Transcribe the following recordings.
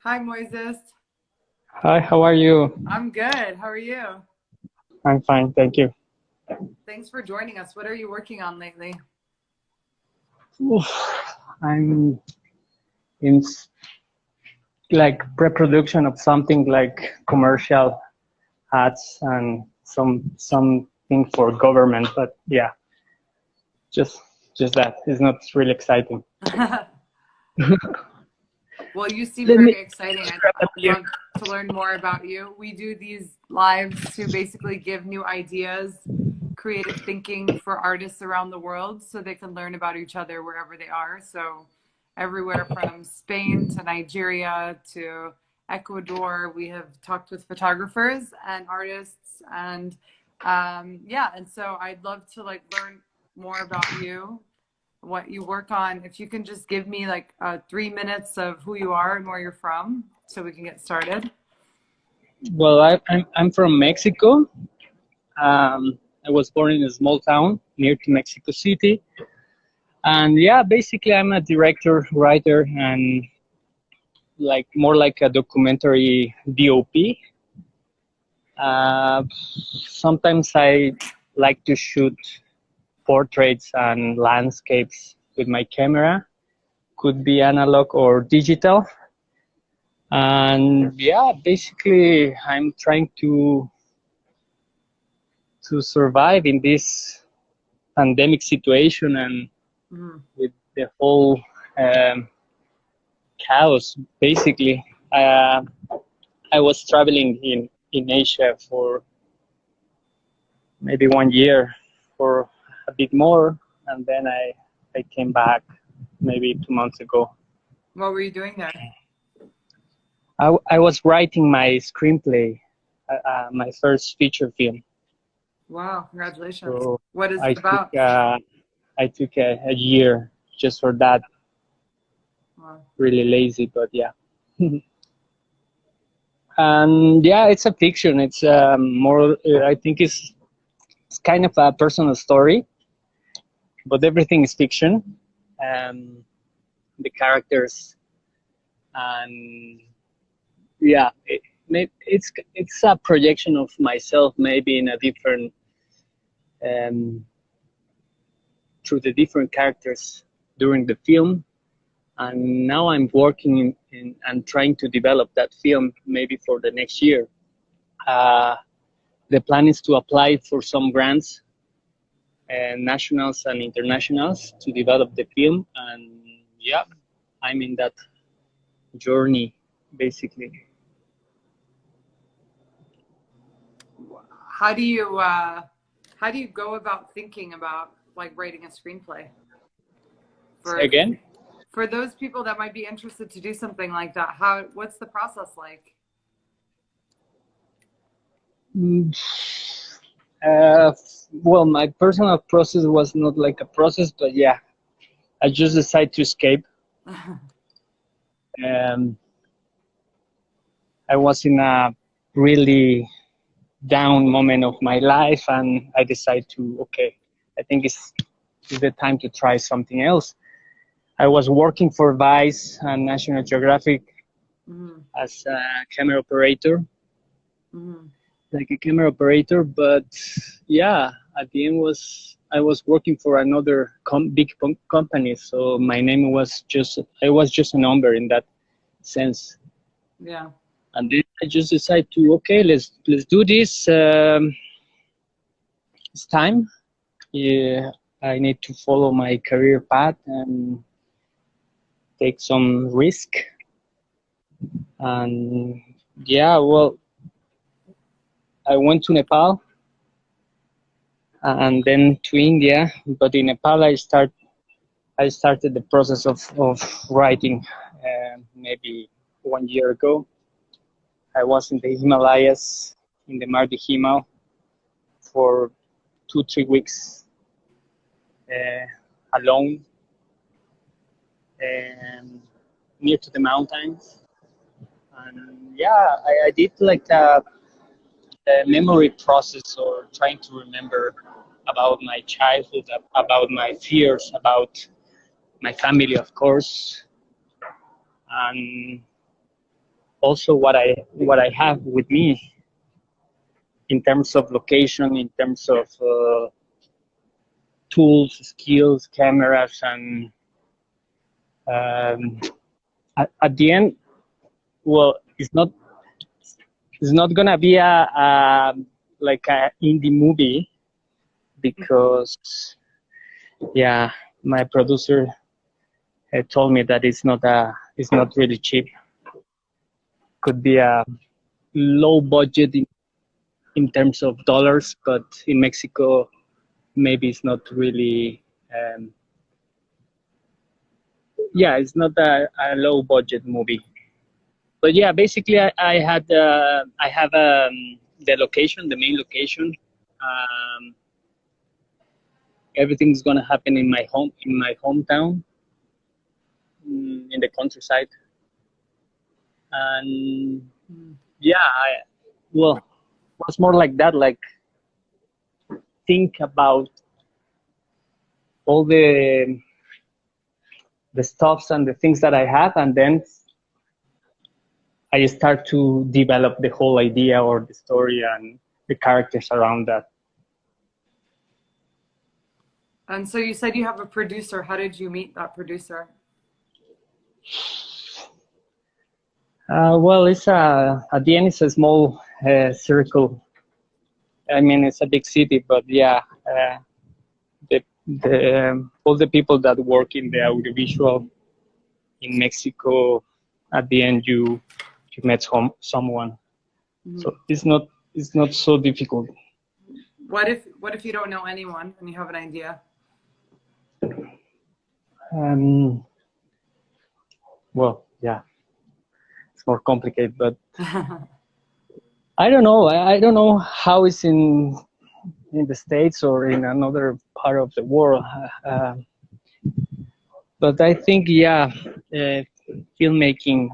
Hi, Moises. Hi, how are you? I'm good. How are you? I'm fine, thank you. Thanks for joining us. What are you working on lately? Oof, I'm in like pre-production of something like commercial ads and something for government, but yeah, just just that. It's not really exciting. Well, you seem Let me very exciting. I'd grab a beer. love to learn more about you. We do these lives to basically give new ideas, creative thinking for artists around the world so they can learn about each other wherever they are. So, everywhere from Spain to Nigeria to Ecuador, we have talked with photographers and artists, and yeah, and so I'd love to learn more about you, what you work on. If you can just give me 3 minutes of who you are and where you're from so we can get started. Well, I'm from Mexico. I was born in a small town near to Mexico City, and yeah, basically I'm a director, writer, and like more like a documentary DOP. Sometimes I like to shoot portraits and landscapes with my camera. Could be analog or digital. And yeah, basically I'm trying to survive in this pandemic situation and Mm. with the whole um, chaos. Basically, uh, I was traveling in Asia for maybe 1 year for a bit more, and then I came back maybe 2 months ago. What were you doing there? I was writing my screenplay, my first feature film. Wow, congratulations. So What is I it took about? a year just for that. Wow. Really lazy, but yeah. And yeah, it's a fiction. It's more. I think it's kind of a personal story, but everything is fiction. Um, the characters and yeah, it's a projection of myself, maybe in a different um, through the different characters during the film. And now I'm working in and trying to develop that film maybe for the next year. Uh, the plan is to apply for some grants, nationals and internationals, to develop the film. And yeah, I'm in that journey basically. How do you go about thinking about writing a screenplay Say for again. those people that might be interested to do something like that? What's the process like? Mm, Uh, well, my personal process was not like a process, but yeah, I just decided to escape. Um, I was in a really down moment of my life, and I decided to, okay, I think it's the time to try something else. I was working for Vice and National Geographic Mm-hmm. as a camera operator, Mm-hmm. like a camera operator, but yeah, at the end was I was working for another big company, so my name was just I was just a number in that sense. Yeah. And then I just decided to, okay, let's do this. It's time. Yeah, I need to follow my career path and take some risk. And yeah, well, I went to Nepal and then to India, but in Nepal I started the process of writing maybe 1 year ago. I was in the Himalayas, in the Mardi Himal, for 2 3 weeks uh, alone, and near to the mountains. And yeah, I did like a memory process, or trying to remember about my childhood, about my fears, about my family, of course. And also what I have with me in terms of location, in terms of tools, skills, cameras, and um, at the end, well, it's not gonna be a like a indie movie because yeah, my producer told me that it's not really cheap. Could be a low budget in terms of dollars, but in Mexico maybe it's not really. Yeah, it's not a low budget movie. But yeah, basically I have the location, the main location. Um, Everything's gonna happen in my hometown, in the countryside, and yeah, well, was more like that, like think about all the stuffs and the things that I have, and then I start to develop the whole idea or the story and the characters around that. And so you said you have a producer. How did you meet that producer? Well, it's at the end it's a small circle. I mean, it's a big city, but yeah, the all the people that work in the audiovisual in Mexico, at the end you met someone. Mm-hmm. So it's not so difficult. What if you don't know anyone and you have an idea? Well, yeah, it's more complicated, but I don't know. I don't know how it's in the States or in another part of the world. But I think, yeah, filmmaking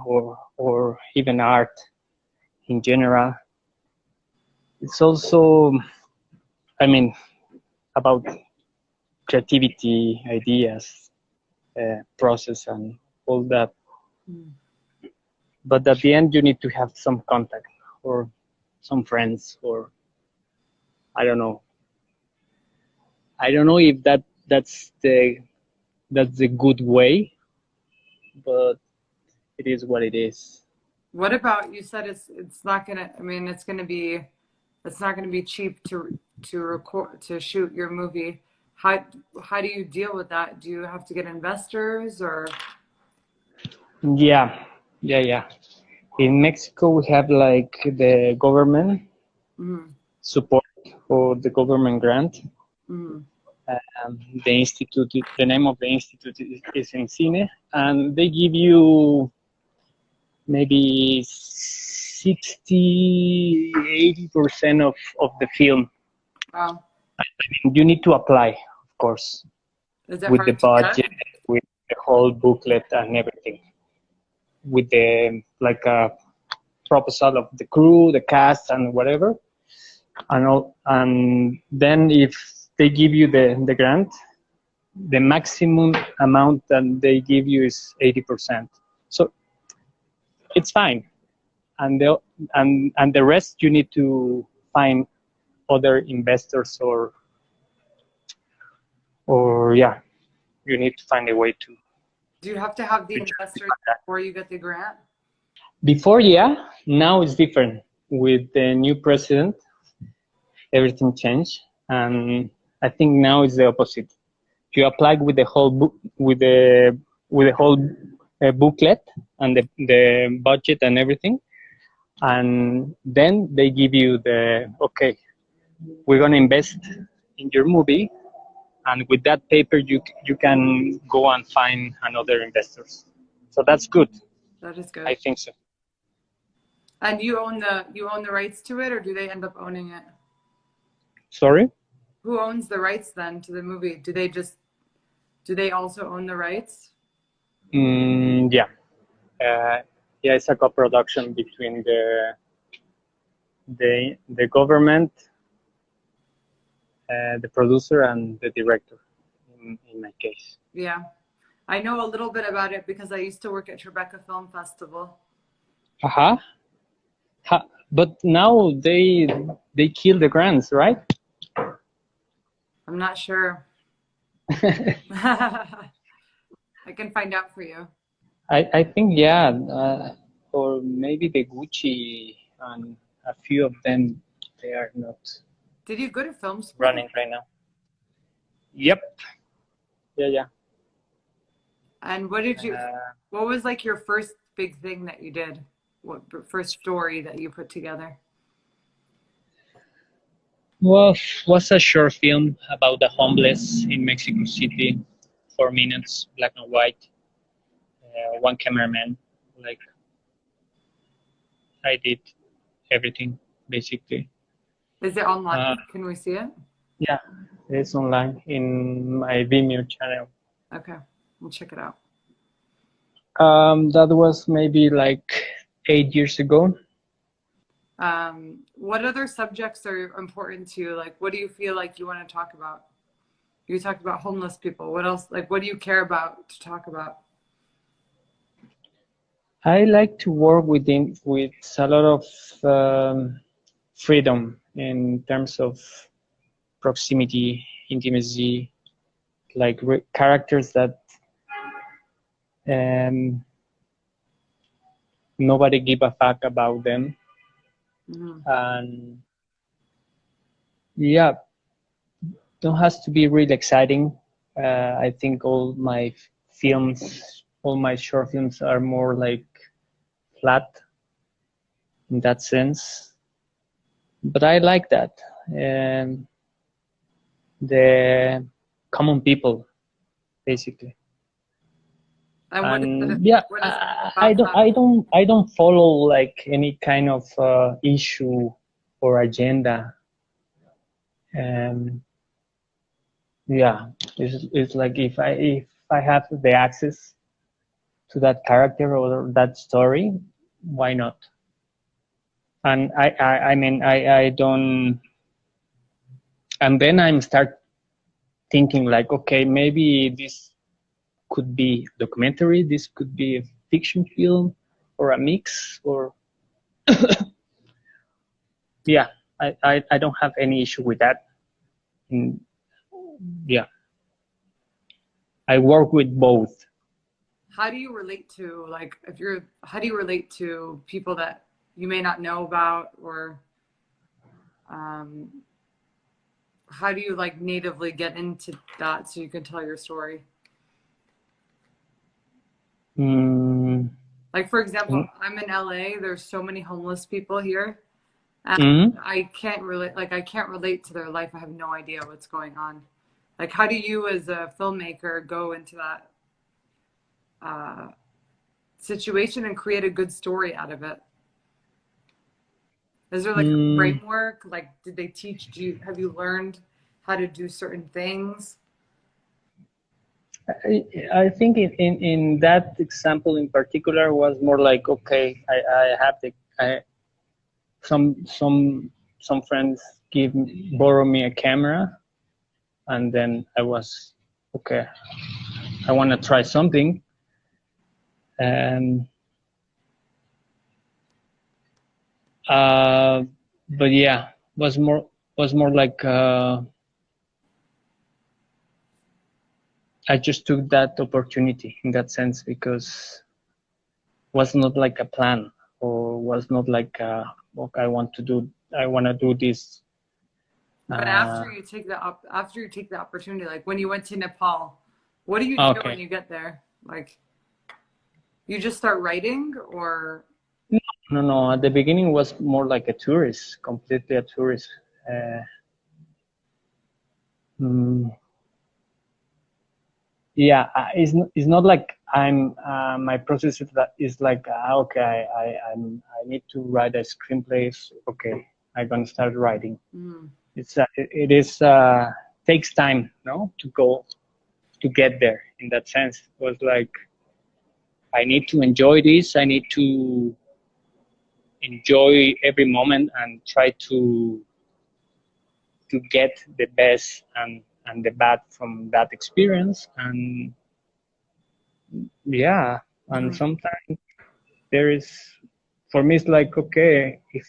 or even art in general, it's also, I mean, about creativity, ideas, process, and all that. But at the end, you need to have some contact or some friends, or I don't know. I don't know if that's the good way, but it is what it is. What about, you said it's not gonna, I mean, it's not gonna be cheap to record, to shoot your movie. How do you deal with that? Do you have to get investors or? Yeah, yeah. In Mexico, we have like the government support or the government grant. The institute, the name of the institute is Cine, and they give you maybe 60, 80% of the film. Wow. You need to apply, of course, Is it with the hard to budget, get? with the whole booklet and everything, with the like a proposal of the crew, the cast, and whatever, and all. And then if they give you the grant, the maximum amount that they give you is 80%. So it's fine, and the rest you need to find other investors or yeah, you need to find a way to. Do you have to have the investors before you get the grant? Before, yeah, now it's different. With the new president, everything changed, and I think now it's the opposite. You apply with the whole book, with the whole booklet and the budget and everything, and then they give you the okay. We're gonna invest in your movie, and with that paper, you can go and find another investors. So that's good. That is good. I think so. And you own the rights to it, or do they end up owning it? Sorry? Who owns the rights then to the movie? Do they also own the rights? Yeah. Yeah, it's a co-production between the government, the producer, and the director. In my case. Yeah, I know a little bit about it because I used to work at Tribeca Film Festival. Uh-huh. But now they kill the grants, right? I'm not sure. I can find out for you. I think yeah, or maybe the Gucci and a few of them they are not Did you go to film school? running right now. Yep. Yeah, yeah. And what was like your first big thing that you did? What first story that you put together? Well, was a short film about the homeless in Mexico City, 4 minutes, black and white, one cameraman. Like I did everything basically. Is it online? Uh, Can we see it? yeah, it's online in my Vimeo channel. Okay, we'll check it out. That was maybe like 8 years ago. What other subjects are important to you? Like, what do you feel like you want to talk about? You talked about homeless people. What else? Like, what do you care about to talk about? I like to work with a lot of freedom in terms of proximity, intimacy, like characters that um, nobody give a fuck about them, Mm-hmm. and yeah, don't has to be really exciting. I think all my short films are more like flat in that sense, but I like that. Um, the common people, basically. And And yeah, what is it about that? I don't follow like any kind of issue or agenda. Um, yeah, it's like if I have the access to that character or that story, why not? And I mean I don't, and then I'm start thinking like, okay, maybe this could be a documentary, this could be a fiction film, or a mix, or yeah, I don't have any issue with that. Mm, yeah, I work with both. How do you relate to like if you're how do you relate to people that you may not know about or um, how do you like natively get into that so you can tell your story? Mm, Like for example, mm, I'm in LA. There's so many homeless people here, and mm. I can't relate to their life. I have no idea what's going on. Like, how do you, as a filmmaker, go into that uh, situation and create a good story out of it? Is there like a Mm, framework? Like, did they teach you? Have you learned how to do certain things? I think in that example in particular was more like, okay, I have some some some friends borrow me a camera, and then I was okay, I want to try something. And uh, but yeah, was more like I just took that opportunity in that sense, because was not like a plan, or was not like okay, I want to do this. But uh, after you take the opportunity, like when you went to Nepal, what do you do when okay. you get there? Like, you just start writing, or No, at the beginning was more like a tourist, completely a tourist. uh, mm, yeah, it's not like I'm my process is like okay, I need to write a screenplay, okay, I'm gonna start writing. mm, It is takes time, no, to go to get there. In that sense, it was like I need to enjoy this, I need to enjoy every moment and try to get the best and the bad from that experience. And yeah, and mhm. sometimes there is for me it's like, okay, if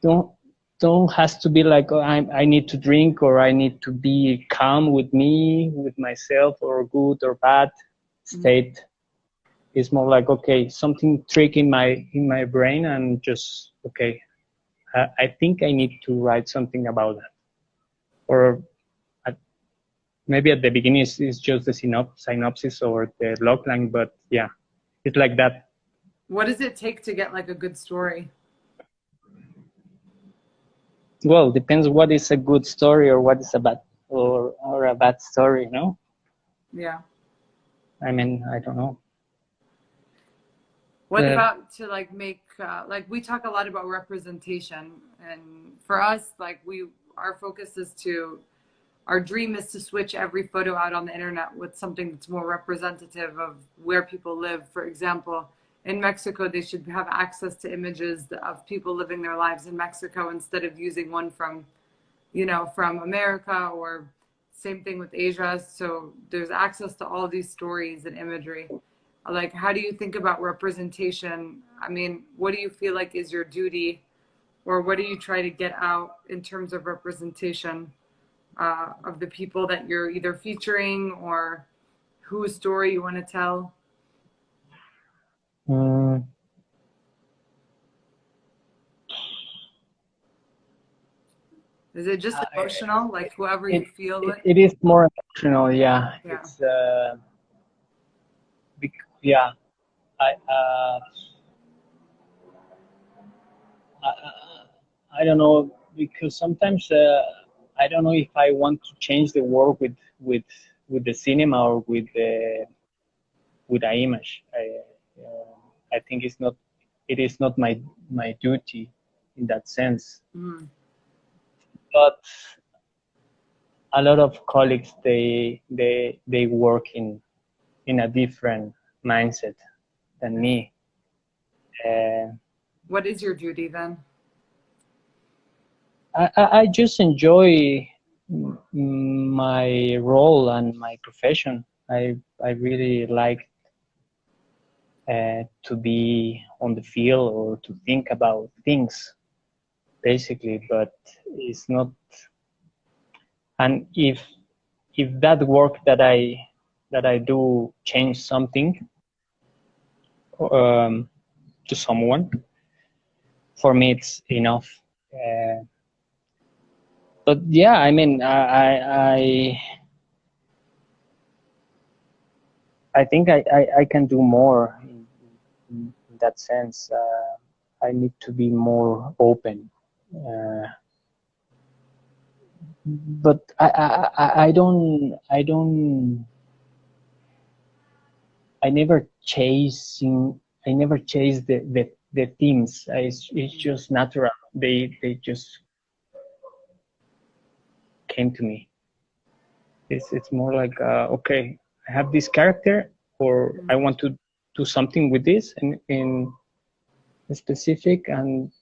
don't don't has to be like, oh, I need to drink or I need to be calm with me, with myself, or good or bad state. It's more like, okay, something trick in my brain, and just, okay, I think I need to write something about that. Or at, maybe at the beginning it's just the synopsis or the logline, but yeah, it's like that. What does it take to get like a good story? Well, depends what is a good story or what is a bad or a bad story, no? Yeah. I mean, I don't know. What about to like make like we talk a lot about representation, and for us, like our focus is to our dream is to switch every photo out on the internet with something that's more representative of where people live. For example, in Mexico, they should have access to images of people living their lives in Mexico instead of using one from, from America, or same thing with Asia. So there's access to all these stories and imagery. Like, how do you think about representation? I mean, what do you feel like is your duty, or what do you try to get out in terms of representation? Of the people that you're either featuring or whose story you want to tell? Is it just emotional, like whoever you feel with? It is more emotional, yeah. Yeah. It's yeah. I, I don't know, because sometimes I don't know if I want to change the world with with the cinema or with the image. I think it is not my duty in that sense. Mm. But a lot of colleagues, they work in a different mindset than me. What is your duty then? I just enjoy my role and my profession. I really like to be on the field or to think about things, basically. But it's not. And if that work that I do change something um, to someone, for me it's enough. But yeah, I mean, I think I can do more in that sense. I need to be more open. But I never I never chase the themes. It's just natural. They just came to me. It's more like, okay, I have this character, or I want to do something with this in specific, and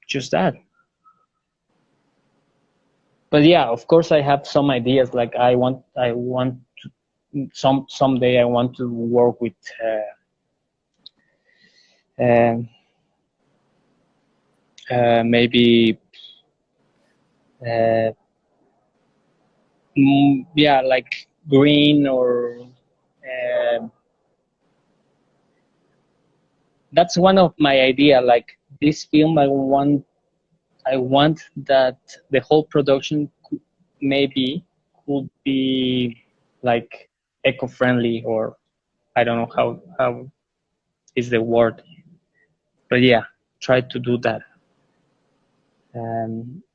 just that. But yeah, of course, I have some ideas. Like I want to, someday I want to work with maybe uh, yeah, like green or that's one of my idea. Like this film, I want that the whole production maybe could be like eco-friendly, or I don't know how is the word, but yeah, try to do that.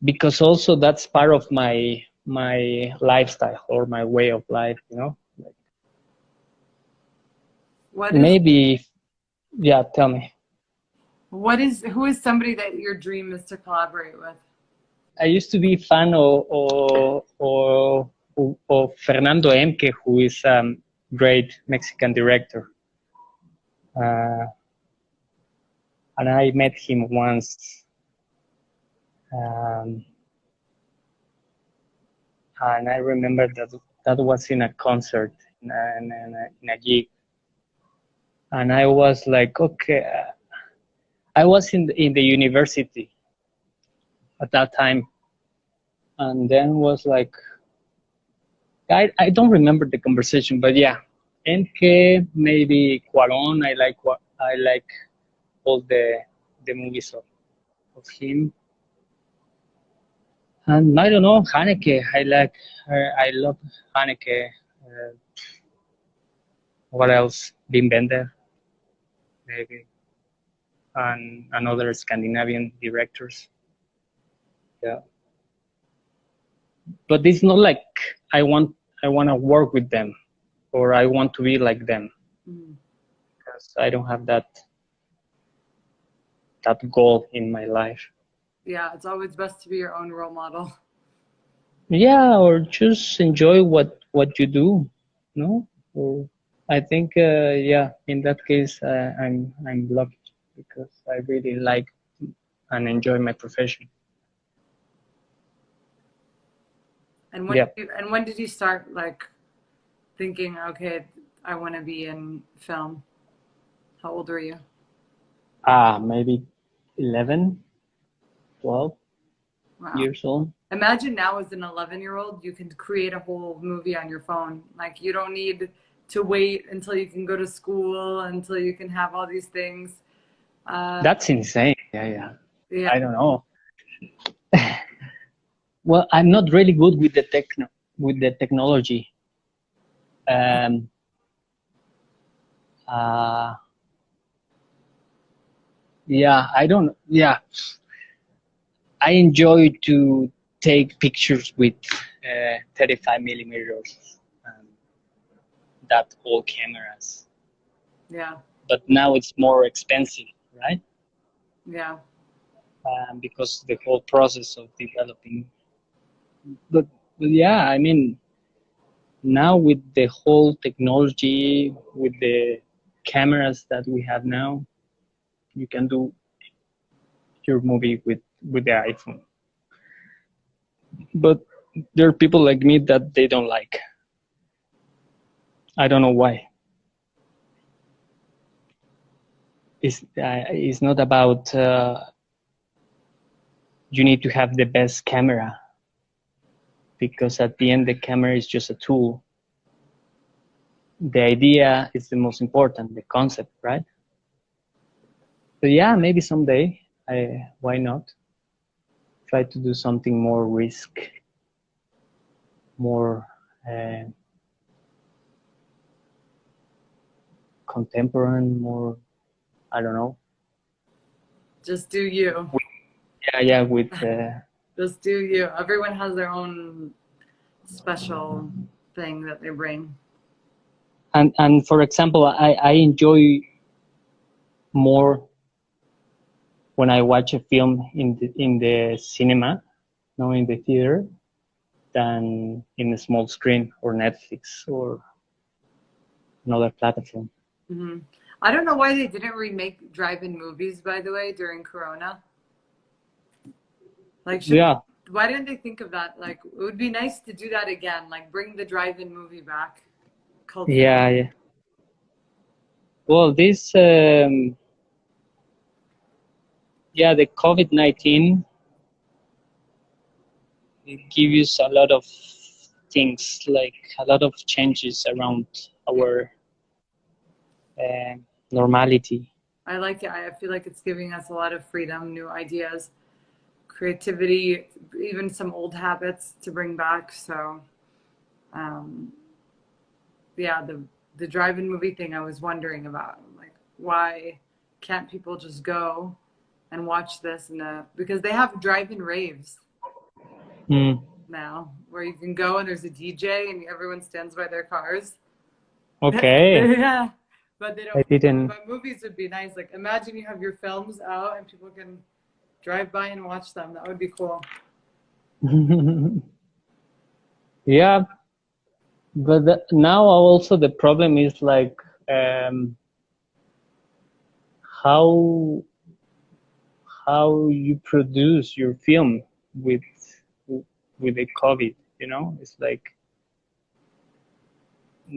Because also that's part of my lifestyle or my way of life, you know. Like, What is maybe, yeah. Tell me. who is somebody that your dream is to collaborate with? I used to be fan of Fernando Emke, who is a great Mexican director. Uh, and I met him once, um, and I remember that was in a concert, in a gig, and I was like, okay, I was in the university at that time, and then was like I don't remember the conversation, but yeah, Enke, maybe Cuarón. I like all the movies of him, and I don't know Haneke. I love Haneke. Uh, what else? Wim Wenders, maybe, and other Scandinavian directors. Yeah, but it's not like I want I want to work with them or I want to be like them Mm. because I don't have that goal in my life. Yeah, it's always best to be your own role model. Yeah, or just enjoy what you do, no? Or I think yeah, in that case I'm lucky because I really like and enjoy my profession. And Yeah. when did you start like thinking, okay, I want to be in film? How old were you? Maybe 11, 12 Wow. years old. Imagine now as an 11-year-old, you can create a whole movie on your phone. Like you don't need to wait until you can go to school, until you can have all these things. That's insane. Yeah, yeah. Yeah. I don't know. Well, I'm not really good with the technology. Um, uh, yeah, I don't. Yeah, I enjoy to take pictures with 35 millimeters, um, that old cameras. Yeah. But now it's more expensive, right? Yeah. Because the whole process of developing. But, but yeah, I mean, now with the whole technology, with the cameras that we have now, you can do your movie with the iPhone. But there are people like me that they don't like. I don't know why. It's not about you need to have the best camera because at the end the camera is just a tool. The idea is the most important, the concept, right? So yeah, maybe someday, why not try to do something more risk, more uh, contemporary, more, I don't know. Just do you. Yeah, yeah, with Just do you. Everyone has their own special thing that they bring. and for example, I enjoy more when I watch a film in the cinema, no, in the theater, than in a small screen or Netflix or another platform. Hmm. I don't know why they didn't remake drive-in movies, by the way, during Corona. Like, Yeah, why didn't they think of that? Like, it would be nice to do that again. Like, bring the drive-in movie back, culture. yeah, yeah. Well, this yeah, the COVID-19 gives a lot of things, like a lot of changes around Yeah, our uh, normality. I like it. I feel like it's giving us a lot of freedom, new ideas, creativity, even some old habits to bring back. So, um, yeah, the drive-in movie thing I was wondering about. Like, why can't people just go and watch this because they have drive-in raves Mm, now where you can go and there's a DJ and everyone stands by their cars. okay, Yeah, but they I don't. didn't. But movies would be nice. Like, imagine you have your films out and people can drive by and watch them. That would be cool. Yeah, but now also the problem is like um, how how you produce your film with with the COVID. You it's like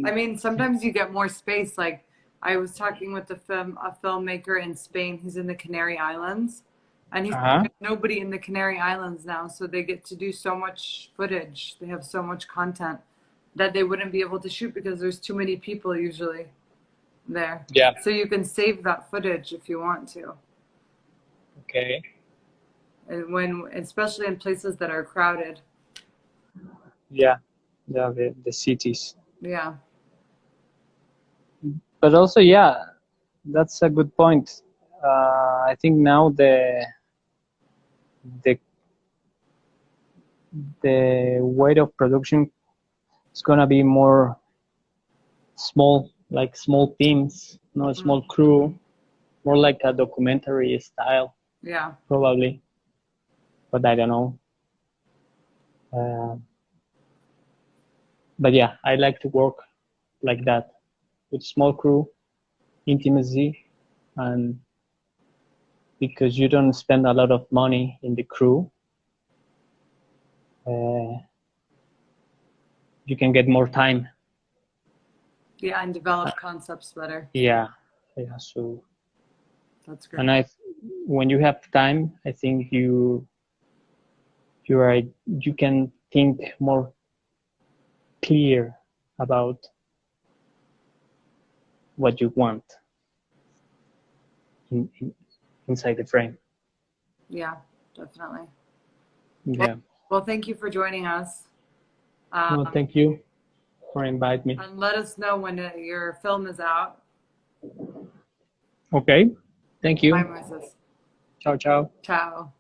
I mean, sometimes you get more space. Like I was talking with a filmmaker in Spain. He's in the Canary Islands, and he's Uh-huh. there's nobody in the Canary Islands now, so they get to do so much footage. They have so much content that they wouldn't be able to shoot because there's too many people usually there. Yeah. So you can save that footage if you want to. Okay. And especially in places that are crowded. Yeah. Yeah. The cities. Yeah. But also, yeah, that's a good point. I think now the the weight of production is gonna be more small, like small teams, not a small crew, more like a documentary style, Yeah. probably. But I don't know. But yeah, I like to work like that with small crew, intimacy, and because you don't spend a lot of money in the crew, you can get more time. Yeah, and develop concepts better. Yeah, yeah. So, That's great. and when you have time, I think you can think more clear about what you want inside the frame. Yeah, definitely. Yeah. Well, thank you for joining us. No, thank you for inviting me. And let us know when your film is out. Okay. Thank Bye, you. Moises. Ciao, ciao. Ciao.